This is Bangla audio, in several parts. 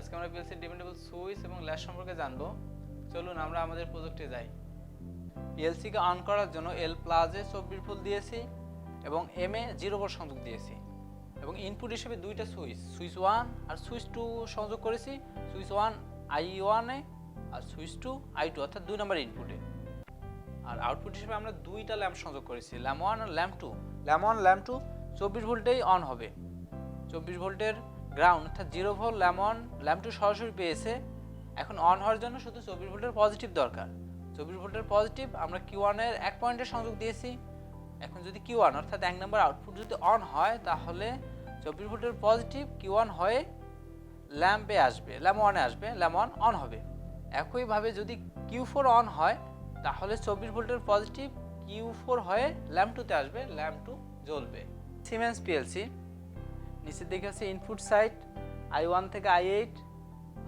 আজকে আমরা পিএলসি ডিপেন্ডেবল সুইচ এবং ল্যাচ সম্পর্কে জানবো। চলুন আমরা আমাদের প্রজেক্টে যাই। পিএলসি কে অন করার জন্য এল প্লাসে 24 ভোল্ট দিয়েছি এবং এম এ 0 ভোল্ট সংযোগ দিয়েছি এবং ইনপুট হিসেবে দুইটা সুইচ 1 আর সুইচ 2 সংযোগ করেছি। সুইচ 1 I1 এ আর সুইচ 2 I2 অর্থাৎ 2 নম্বর ইনপুটে। আর আউটপুট হিসেবে আমরা দুইটা ল্যাম্প সংযোগ করেছি, ল্যাম্প 1 আর ল্যাম্প 2। ল্যাম্প 1 ল্যাম্প 2 24 ভোল্টেই অন হবে। 24 ভোল্টের গ্রাউন্ড অর্থাৎ 0 ভোল্ট ল্যাম্প 1 ল্যাম্প 2 সরাসরি পেয়েছে। এখন অন হওয়ার জন্য শুধু 24 ভোল্টের পজিটিভ দরকার। 24 ভোল্টের পজিটিভ আমরা Q1 এর 1 পয়েন্টে সংযোগ দিয়েছি। এখন যদি Q1 অর্থাৎ 1 নম্বর আউটপুট যদি অন হয় তাহলে 24 ভোল্টের পজিটিভ Q1 হয়ে ল্যাম্পে আসবে, ল্যাম্প 1 এ আসবে, ল্যাম্প 1 অন হবে। একইভাবে যদি Q4 অন হয় তাহলে 24 ভোল্টের পজিটিভ Q4 হয়ে ল্যাম্প 2 তে আসবে, ল্যাম্প 2 জ্বলবে। সিমেন্স পিএলসি নিচের দিকে আছে ইনপুট সাইড I1 থেকে I8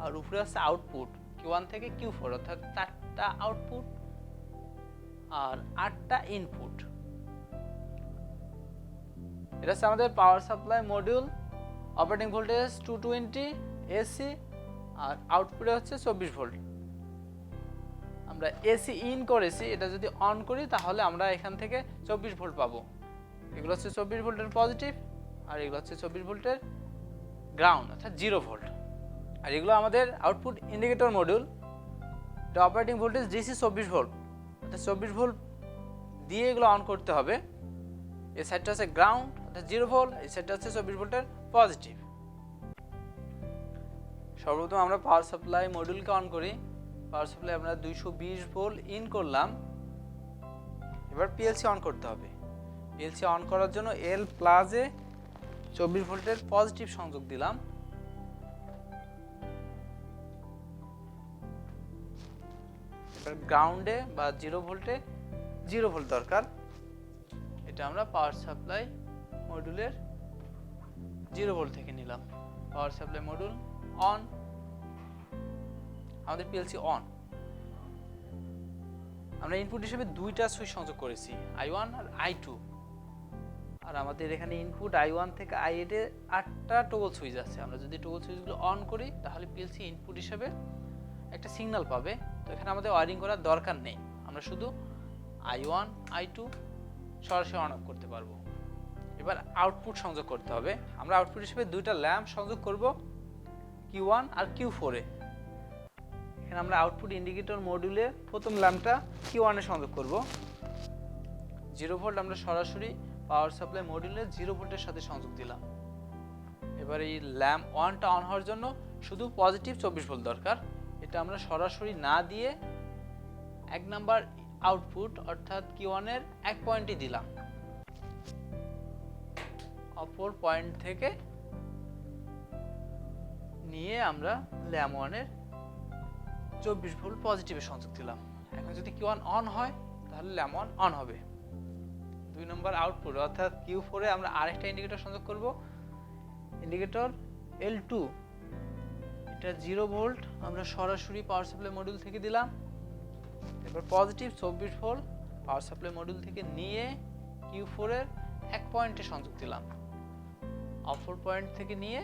আর উপরে আছে আউটপুট Q1 থেকে Q4 অর্থাৎ 4টা আউটপুট আর 8টা ইনপুট। এটা হচ্ছে আমাদের power supply module. Operating voltage 220 AC আর আউটপুটে হচ্ছে 24 ভোল্ট। আমরা এসি ইন করেছি, এটা যদি অন করি তাহলে আমরা এখান থেকে 24 ভোল্ট পাবো। এগুলো হচ্ছে 24 ভোল্টের পজিটিভ আর এগুলো হচ্ছে 24 ভোল্টের গ্রাউন্ড অর্থাৎ 0 ভোল্ট। আর এগুলো আমাদের আউটপুট ইন্ডিকেটর মডিউল। এটা অপারেটিং ভোল্টেজ ডিসি 24 ভোল্ট অর্থাৎ 24 ভোল্ট দিয়ে এগুলো অন করতে হবে। এই সাইডটা হচ্ছে গ্রাউন্ড অর্থাৎ 0 ভোল্ট, এই সাইডটা হচ্ছে 24 ভোল্টের পজিটিভ। সর্বপ্রথম আমরা পাওয়ার সাপ্লাই মডিউলকে অন করি। পাওয়ার সাপ্লাই আমরা 220 ভোল্ট ইন করলাম। এবার পিএলসি অন করতে হবে। পিএলসি অন করার জন্য এল প্লাসে 24 ভোল্টের পজিটিভ সংযোগ দিলাম। এবার গ্রাউন্ডে বা 0 ভোল্টে 0 ভোল্ট দরকার। এটা আমরা পাওয়ার সাপ্লাই মডিউলের 0 ভোল্ট থেকে নিলাম। পাওয়ার সাপ্লাই মডিউল অন, আমাদের পিএলসি অন। আমরা ইনপুট হিসেবে দুইটা সুইচ সংযোগ করেছি, I1 আর I2। আর আমাদের এখানে ইনপুট I1 থেকে I8 এ 8টা টগল সুইচ আছে। আমরা যদি টগল সুইচগুলো অন করি তাহলে পিএলসি ইনপুট হিসেবে একটা সিগন্যাল পাবে। তো এখানে আমাদের ওয়্যারিং করার দরকার নেই, আমরা শুধু I1 I2 সরাসরি অন অফ করতে পারবো। এবার আউটপুট সংযোগ করতে হবে। আমরা আউটপুট হিসেবে দুইটা ল্যাম্প সংযোগ করব, Q1 আর Q4 এ। এখানে আমরা আউটপুট ইন্ডিকেটর মডিউলে প্রথম ল্যাম্পটা Q1 এ সংযোগ করব। 0 ভোল্ট আমরা সরাসরি পাওয়ার সাপ্লাই মডিউলে 0 ভোল্টের সাথে সংযোগ দিলাম। এবার এই ল্যাম্প 1টা অন হওয়ার জন্য শুধু পজিটিভ 24 ভোল্ট দরকার। এটা আমরা সরাসরি না দিয়ে 1 নাম্বার আউটপুট অর্থাৎ Q1 এর 1 পয়েন্টই দিলাম। অপর পয়েন্ট থেকে নিয়ে আমরা ল্যাম্প 1 এর 24 ভোল্ট পজিটিভে সংযোগ দিলাম। এখন যদি Q1 অন হয় তাহলে ল্যাম্প 1 অন হবে। 2 নম্বর আউটপুট অর্থাৎ Q4 এ আমরা আরেকটা ইন্ডিকেটর সংযোগ করব, ইন্ডিকেটর L2। এটা 0 ভোল্ট আমরা সরাসরি পাওয়ার সাপ্লাই মডিউল থেকে দিলাম। এবার পজিটিভ 24 ভোল্ট পাওয়ার সাপ্লাই মডিউল থেকে নিয়ে Q4 এর 1 পয়েন্টে সংযোগ দিলাম। অপর পয়েন্ট থেকে নিয়ে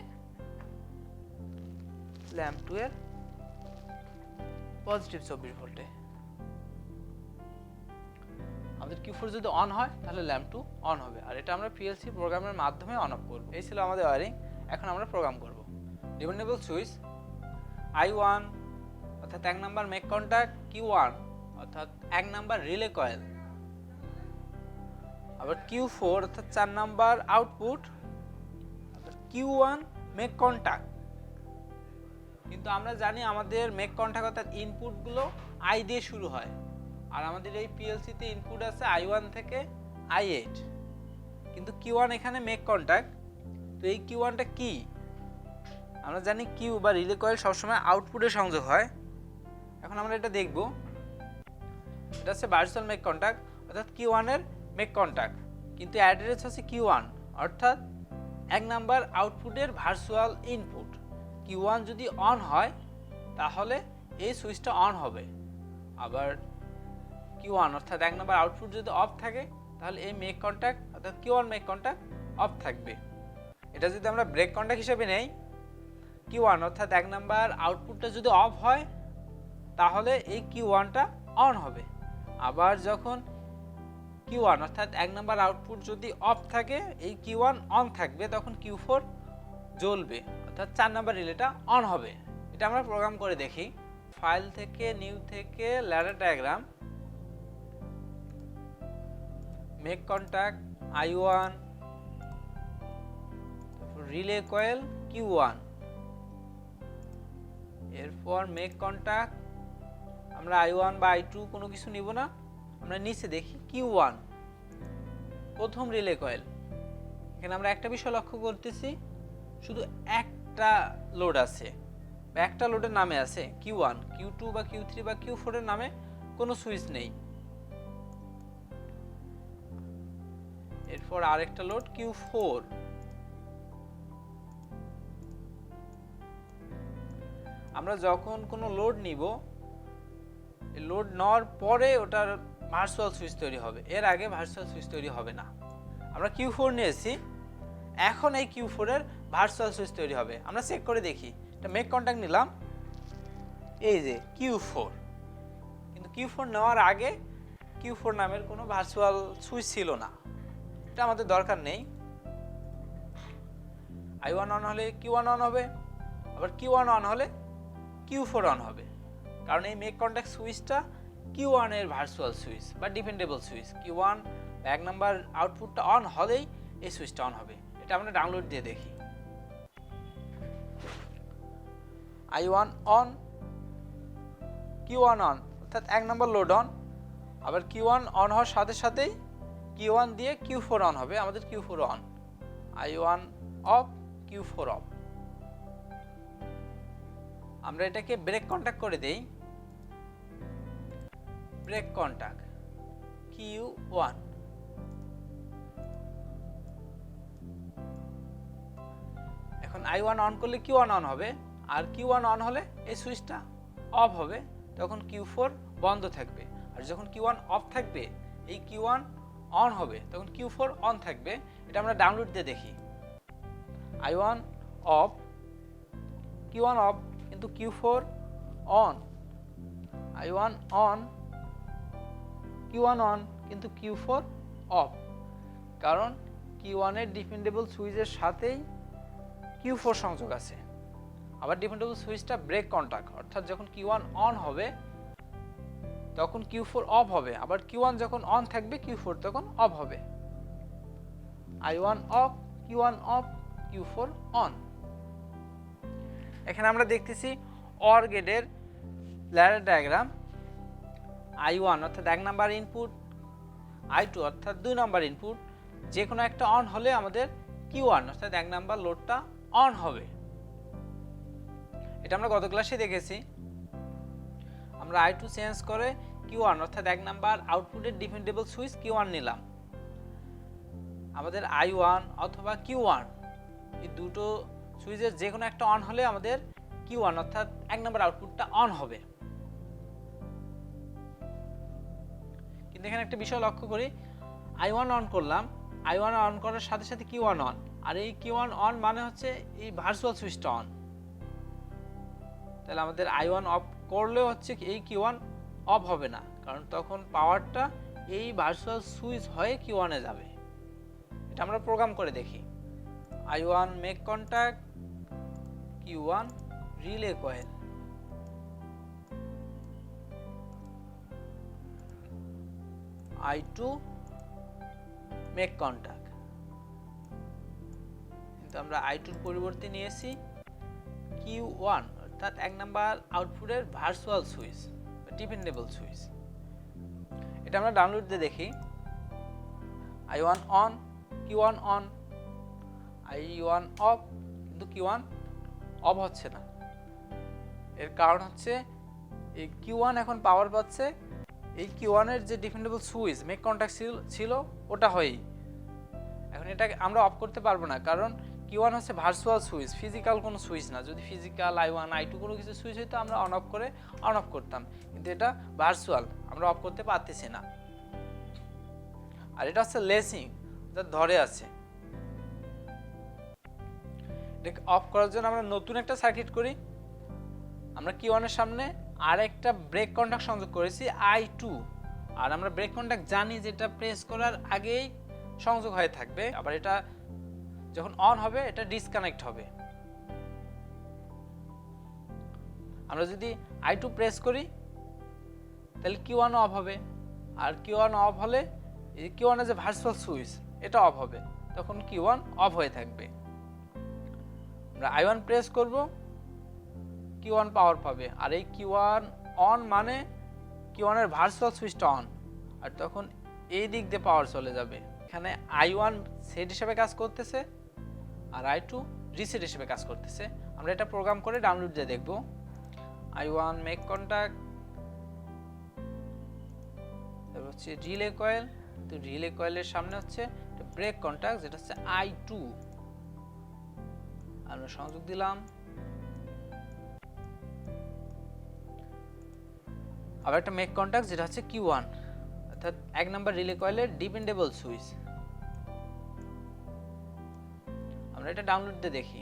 ল্যাম্প 2 এর পজিটিভ 24 ভোল্টে। আমাদের Q4 যদি অন হয় তাহলে ল্যাম্প 2 অন হবে। আর এটা আমরা পিএলসি প্রোগ্রামের মাধ্যমে অন অফ করব। এই ছিল আমাদের ওয়্যারিং। এখন আমরা প্রোগ্রাম করব। ডিপেন্ডেবল সুইচ I1 অর্থাৎ 1 নাম্বার মেক কন্টাক্ট, Q1 অর্থাৎ 1 নাম্বার রিলে কয়েল, আবার Q4 অর্থাৎ 4 নাম্বার আউটপুট অর্থাৎ Q1 মেক কন্টাক্ট। কিন্তু আমরা জানি আমাদের মেক কন্টাক্ট অর্থাৎ ইনপুটগুলো I দিয়ে শুরু হয়। আর আমাদের এই পিএলসি তে ইনপুট আছে I1 থেকে I8, কিন্তু Q1 এখানে মেক কন্টাক্ট। তো এই Q1টা কি? আমরা জানি Q বা রিলে কয়েল সবসময় আউটপুটে সংযোগ হয়। এখন আমরা এটা দেখব। এটা হচ্ছে ভার্চুয়াল মেক কন্টাক্ট অর্থাৎ Q1 এর মেক কন্টাক্ট, কিন্তু অ্যাড্রেস হচ্ছে Q1 অর্থাৎ 1 নাম্বার আউটপুটের ভার্চুয়াল ইনপুট। Q1 যদি অন হয় তাহলে এই সুইচটা অন হবে। আবার Q1 অর্থাৎ 1 নাম্বার আউটপুট যদি অফ থাকে তাহলে এই মেক কন্টাক্ট অর্থাৎ Q1 মেক কন্টাক্ট অফ থাকবে। এটা যদি আমরা ব্রেক কন্টাক্ট হিসেবে নেই Q1 অর্থাৎ 1 নাম্বার আউটপুটটা যদি অফ হয় তাহলে এই Q1টা অন হবে। আবার যখন Q1 অর্থাৎ 1 নাম্বার আউটপুট যদি অফ থাকে এই Q1 অন থাকবে, তখন Q4 জ্বলবে অর্থাৎ 4 নাম্বার রিলেটা অন হবে। এটা আমরা প্রোগ্রাম করে দেখি। ফাইল থেকে নিউ থেকে ladder diagram, make contact I1, relay coil Q1, এরপর মেক কন্টাক্ট আমরা I1 বা I2 কোনো কিছু নিব না, আমরা নিচে দেখি Q1 প্রথম রিলে কয়েল। এখানে আমরা একটা বিষয় লক্ষ্য করতেছি, শুধু একটা লোড আছে বা একটা লোডের নামে আছে Q1, Q2 বা Q3 বা Q4 এর নামে কোনো সুইচ নেই। এরপর আরেকটা লোড Q4, আমরা যখন কোনো লোড নিব এই লোড নেওয়ার পরে ওটার ভার্চুয়াল সুইচ তৈরি হবে, এর আগে ভার্চুয়াল সুইচ তৈরি হবে না। আমরা Q4 নিয়েছি, এখন এই Q4 এর ভার্চুয়াল সুইচ তৈরি হবে। আমরা চেক করে দেখি, এটা মেক কন্টাক্ট নিলাম, এই যে Q4, কিন্তু Q4 নেওয়ার আগে Q4 নামের কোনো ভার্চুয়াল সুইচ ছিল না, এটা আমাদের দরকার নেই। I1 অন হলে Q1 অন হবে, আবার Q1 অন হলে Q4 অন হবে, কারণ এই মেক কন্টাক্ট সুইচটা Q1 এর ভার্চুয়াল সুইচ বা ডিপেন্ডেবল সুইচ। Q1 এক নাম্বার আউটপুটটা অন হলেই এই সুইচটা অন হবে। এটা আমরা ডাউনলোড দিয়ে দেখি। I1 অন, Q1 অন অর্থাৎ এক নাম্বার লোড অন, আবার Q1 অন হওয়ার সাথে সাথেই Q1 দিয়ে Q4 অন হবে, আমাদের Q4 on. I1 of, Q4 of. আমরা এটাকে ব্রেক কন্টাক্ট করে দেই, ব্রেক কন্টাক্ট Q1, এখন I1 অন করলে Q1 অন হবে, আর Q1 অন হলে এই সুইচটা অফ হবে, তখন Q4 বন্ধ থাকবে। আর যখন Q1 অফ থাকবে এই Q1 অন হবে, তখন Q4 অন থাকবে। এটা আমরা ডাউনলোড দিয়ে দেখি। I1 অফ, Q1 অফ, কিন্তু Q4 on. I1 on, Q1 on, কিন্তু Q4 অফ, কারণ Q1 এর ডিপেন্ডেবল সুইচের সাথেই Q4 সংযোগ আছে। আবার ডিপেন্ডেবল সুইচটা ব্রেক কন্টাক্ট, অর্থাৎ যখন Q1 অন হবে তখন Q4 অফ হবে, আবার Q1 যখন অন থাকবে Q4 তখন অফ হবে। I1 of, Q1 of, Q4 on. এখানে আমরা দেখতেছি OR গেটের ল্যাডার ডায়াগ্রাম। I1 অর্থাৎ এক নাম্বার ইনপুট, I2 অর্থাৎ দুই নাম্বার ইনপুট, যে কোনো একটা অন হলে আমাদের Q1 অর্থাৎ এক নাম্বার লোডটা অন হবে। এটা আমরা গত ক্লাসে দেখেছি। আমরা I2 চেঞ্জ করে Q1 অর্থাৎ এক নাম্বার আউটপুটের ডিপেন্ডেবল সুইচ Q1 নিলাম। আমাদের I1 অথবা Q1 এই দুটো সুইচের যে কোনো একটা অন হলে আমাদের Q1 অর্থাৎ এক নাম্বার আউটপুটটা অন হবে। কিন্তু এখানে একটা বিষয় লক্ষ্য করি, I1 অন করলাম, I1 অন করার সাথে সাথে Q1 অন, আর এই Q1 অন মানে হচ্ছে এই ভার্চুয়াল সুইচটা অন। তাহলে আমাদের I1 অফ করলেও হচ্ছে এই Q1 অফ হবে না, কারণ তখন পাওয়ারটা এই ভার্চুয়াল সুইচ হয়ে Q1 এ যাবে। এটা আমরা প্রোগ্রাম করে দেখি। I1 make contact Q1 relay coil, I2 make contact, কিন্তু আমরা I2 এর পরিবর্তে নিয়েছি Q1 অর্থাৎ এক নাম্বার আউটপুটের ভার্চুয়াল সুইচ বা ডিপেন্ডেবল সুইচ। এটা আমরা ডাউনলোড দিয়ে দেখি। I1 on, Q1 on, I1 of, কিন্তু Q1 অফ হচ্ছে না। এর কারণ হচ্ছে এই Q1 এখন পাওয়ার পাচ্ছে এই Q1 এর যে ডিপেন্ডেবল সুইচ মেক কন্টাক্ট ছিল ওটা হয়ই। এখন এটাকে আমরা অফ করতে পারবো না, কারণ Q1 হচ্ছে ভার্চুয়াল সুইচ, ফিজিক্যাল কোনো সুইচ না। যদি ফিজিক্যাল I1 I2 কোনো কিছু সুইচ হইতো আমরা অন অফ করে অন অফ করতাম, কিন্তু এটা ভার্চুয়াল, আমরা অফ করতে পারতেছি না। আর এটা হচ্ছে লেসিং, যা ধরে আছে। এটাকে অফ করার জন্য আমরা নতুন একটা সার্কিট করি। আমরা Q1 এর সামনে আর একটা ব্রেক কন্টাক্ট সংযোগ করেছি I2, আর আমরা ব্রেক কন্টাক্ট জানি যেটা প্রেস করার আগেই সংযোগ হয়ে থাকবে, আবার এটা যখন অন হবে এটা ডিসকানেক্ট হবে। আমরা যদি I2 প্রেস করি তাহলে Q1 অফ হবে, আর Q1 অফ হলে এই Q1 এর যে ভার্চুয়াল সুইচ এটা অফ হবে, তখন Q1 অফ হয়ে থাকবে। আমরা I1 প্রেস করব, Q1 পাওয়ার পাবে, আর এই Q1 অন মানে Q1 এর ভার্চুয়াল সুইচটা অন, আর তখন এই দিক দিয়ে পাওয়ার চলে যাবে। এখানে I1 সেট হিসেবে কাজ করতেছে আর I2 রিসেট হিসেবে কাজ করতেছে। আমরা এটা প্রোগ্রাম করে ডাউনলোড দিয়ে দেখব। I1 মেক কন্টাক্ট, তারপর হচ্ছে রিলে কয়েল, তো রিলে কয়েলের সামনে হচ্ছে ব্রেক কন্টাক্ট যেটা হচ্ছে I2, আমরা সংযোগ দিলাম। আবার একটা মেক কন্টাক্ট যেটা হচ্ছে Q1, অর্থাৎ 1 নম্বর রিলে কয়েলের ডিপেন্ডেবল সুইচ। আমরা এটা ডাউনলোড দিয়ে দেখি।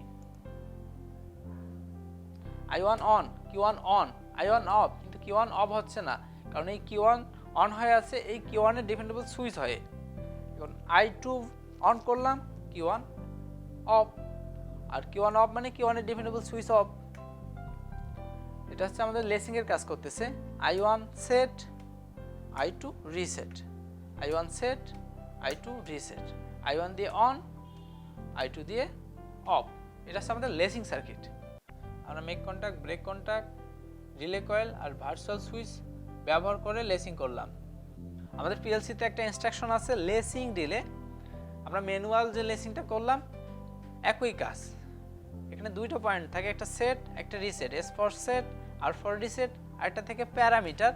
I1 on, Q1 on, I1 of, কিন্তু Q1 অফ হচ্ছে না, কারণ এই Q1 অন হয়ে আছে এই Q1 এর ডিপেন্ডেবল সুইচ হয়ে। এখন I2 অন করলাম, Q1 of, R Q1 of মানে Q1 এর ডিপেন্ডেবল সুইচ অফ। এটা হচ্ছে আমাদের লেসিং এর কাজ করতেছে। I1 set, I2 reset, I1 set, I2 reset, I1 দিয়ে অন, I2 দিয়ে অফ। এটা হচ্ছে আমাদের লেসিং সার্কিট। আমরা make contact, break contact, relay coil আর ভার্চুয়াল সুইচ ব্যবহার করে লেসিং করলাম। আমাদের পিএলসিতে একটা ইনস্ট্রাকশন আছে লেসিং রিলে। আমরা ম্যানুয়াল যে লেসিংটা করলাম একই কাজ। এখানে দুইটা পয়েন্ট থাকে, একটা সেট একটা reset, S for set R for reset, আর একটা থেকে প্যারামিটার।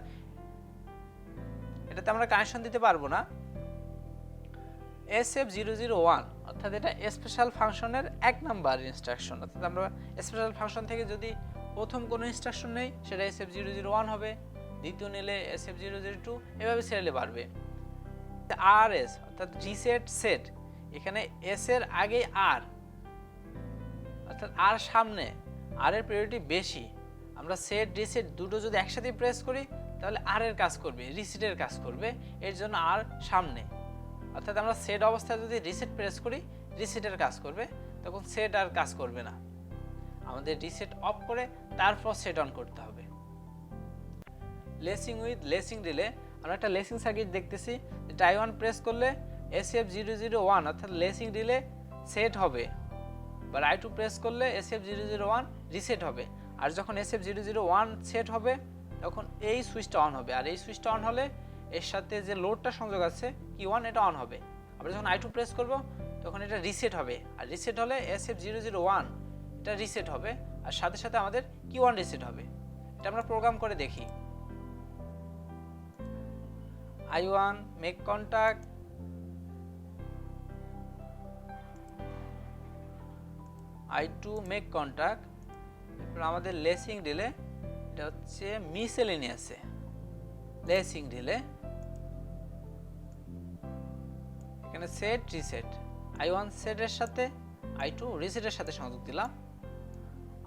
এটাতে আমরা কানেকশন দিতে পারবো না। SF001 অর্থাৎ এটা স্পেশাল ফাংশনের 1 নাম্বার ইনস্ট্রাকশন, অর্থাৎ আমরা স্পেশাল ফাংশন থেকে যদি প্রথম কোনো ইনস্ট্রাকশন নেই সেটা SF001 হবে, দ্বিতীয় নিলে SF002, এভাবে সিরিয়ালে বাড়বে। RS অর্থাৎ রিসেট সেট, এখানে এস এর আগে আর, অর্থাৎ আর সামনে, আর এর প্রায়োরিটি বেশি। আমরা সেট রিসেট দুটো যদি একসাথে প্রেস করি তাহলে আর এর কাজ করবে, রিসেটের কাজ করবে, এর জন্য আর সামনে। অর্থাৎ আমরা সেট অবস্থায় যদি রিসেট প্রেস করি রিসেটের কাজ করবে, তখন সেট আর কাজ করবে না। আমাদের রিসেট অফ করে তারপর সেট অন করতে হবে। লেসিং উইথ লেসিং রিলে, আমরা একটা লেসিং সার্কিট দেখতেছি যেটা I1 প্রেস করলে SF001 অর্থাৎ লেসিং রিলে সেট হবে, বা I2 প্রেস করলে SF001 রিসেট হবে। আর যখন SF001 সেট হবে তখন এই সুইচটা অন হবে, আর এই সুইচটা অন হলে এর সাথে যে লোডটা সংযোগ আছে Q1 এটা অন হবে। আমরা যখন I2 প্রেস করব তখন এটা রিসেট হবে, আর রিসেট হলে SF001 এটা রিসেট হবে, আর সাথে সাথে আমাদের Q1 রিসেট হবে। এটা আমরা প্রোগ্রাম করে দেখি। I1 make contact, I2 make contact, এরপর আমাদের লেসিং রিলে, এটা হচ্ছে মিসেলেনিয়াসে লেসিং রিলে। এখানে সেট রিসেট, I1 সেটের সাথে I2 রিসেটের সাথে সংযোগ দিলাম,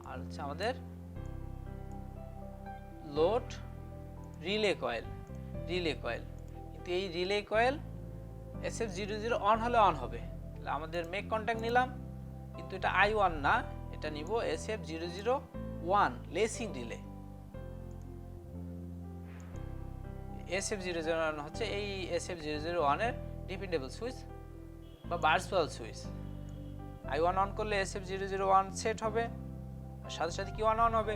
আর হচ্ছে আমাদের load relay coil, relay coil. কিন্তু এই রিলে কয়েল SF00 অন হলে অন হবে, তাহলে আমাদের মেক কন্টাক্ট নিলাম, কিন্তু এটা I1 না, এটা নিব SF001 লেসিং রিলে। SF001 হচ্ছে এই SF001 এর ডিপেন্ডেবল সুইচ বা ভার্চুয়াল সুইচ। I1 অন করলে SF001 সেট হবে, আর সাথে সাথে Q1 অন হবে।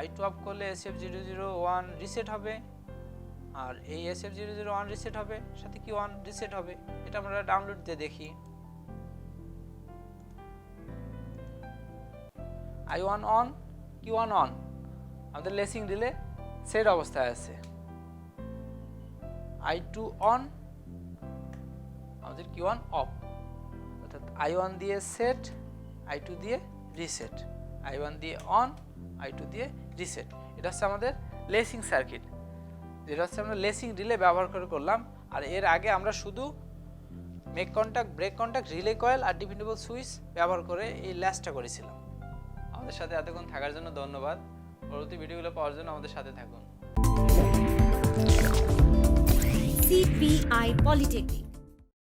I2 অফ করলে SF001 রিসেট হবে, আর এই SF001 রিসেট হবে, সাথে Q1 রিসেট হবে। এটা আমরা ডাউনলোড দিয়ে দেখি। I1 অন, Q1 অন, আমাদের লেসিং রিলে সেট অবস্থায় আছে। I2 অন, আমাদের Q1 অফ, অর্থাৎ I1 দিয়ে সেট, I2 দিয়ে রিসেট, I1 দিয়ে অন, I2 দিয়ে রিসেট। এটা হচ্ছে আমাদের লেসিং সার্কিট, যেটা হচ্ছে আমরা লেসিং রিলে ব্যবহার করে করলাম। আর এর আগে আমরা শুধু make contact, break contact, relay coil আর ডিপেন্ডেবল সুইচ ব্যবহার করে এই ল্যাচটা করেছিলাম। আমাদের সাথে এতক্ষণ থাকার জন্য ধন্যবাদ। পরবর্তী ভিডিওগুলো পাওয়ার জন্য আমাদের সাথে থাকুন। CPI Polytechnic